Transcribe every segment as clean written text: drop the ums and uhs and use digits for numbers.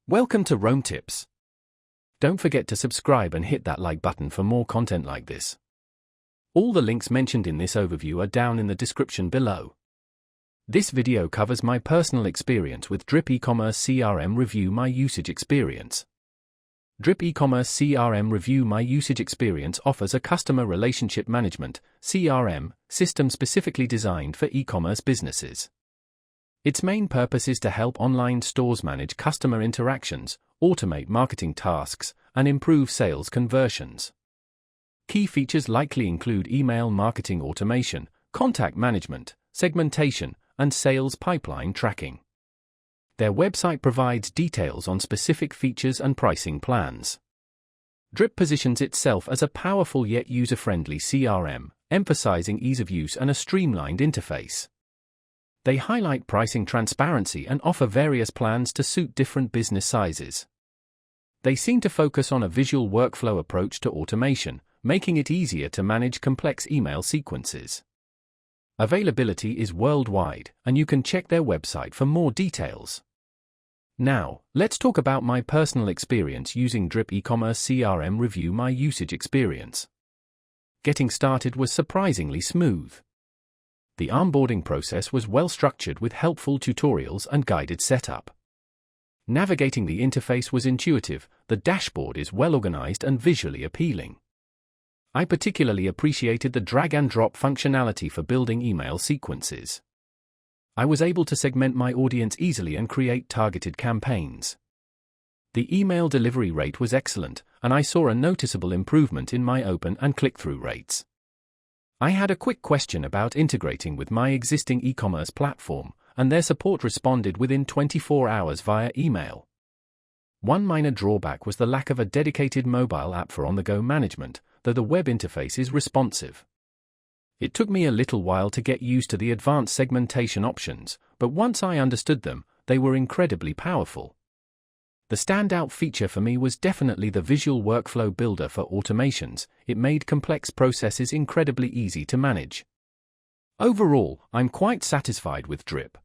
Welcome to Rome Tips. Don't forget to subscribe and hit that like button for more content like this. All the links mentioned in this overview are down in the description below. This video covers my personal experience with Drip e-commerce CRM. Review my usage experience. Drip e-commerce CRM. Review my usage experience offers a customer relationship management (CRM) system specifically designed for e-commerce businesses. Its main purpose is to help online stores manage customer interactions, automate marketing tasks, and improve sales conversions. Key features likely include email marketing automation, contact management, segmentation, and sales pipeline tracking. Their website provides details on specific features and pricing plans. Drip positions itself as a powerful yet user-friendly CRM, emphasizing ease of use and a streamlined interface. They highlight pricing transparency and offer various plans to suit different business sizes. They seem to focus on a visual workflow approach to automation, making it easier to manage complex email sequences. Availability is worldwide, and you can check their website for more details. Now, let's talk about my personal experience using Drip e-commerce CRM. Review my usage experience. Getting started was surprisingly smooth. The onboarding process was well structured with helpful tutorials and guided setup. Navigating the interface was intuitive, the dashboard is well organized and visually appealing. I particularly appreciated the drag-and-drop functionality for building email sequences. I was able to segment my audience easily and create targeted campaigns. The email delivery rate was excellent, and I saw a noticeable improvement in my open and click-through rates. I had a quick question about integrating with my existing e-commerce platform, and their support responded within 24 hours via email. One minor drawback was the lack of a dedicated mobile app for on-the-go management, though the web interface is responsive. It took me a little while to get used to the advanced segmentation options, but once I understood them, they were incredibly powerful. The standout feature for me was definitely the visual workflow builder for automations. It made complex processes incredibly easy to manage. Overall, I'm quite satisfied with Drip.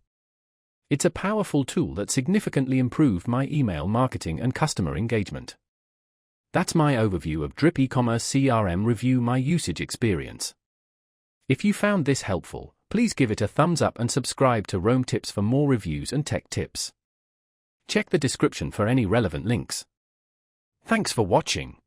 It's a powerful tool that significantly improved my email marketing and customer engagement. That's my overview of Drip e-commerce CRM. Review my usage experience. If you found this helpful, please give it a thumbs up and subscribe to Rome Tips for more reviews and tech tips. Check the description for any relevant links. Thanks for watching.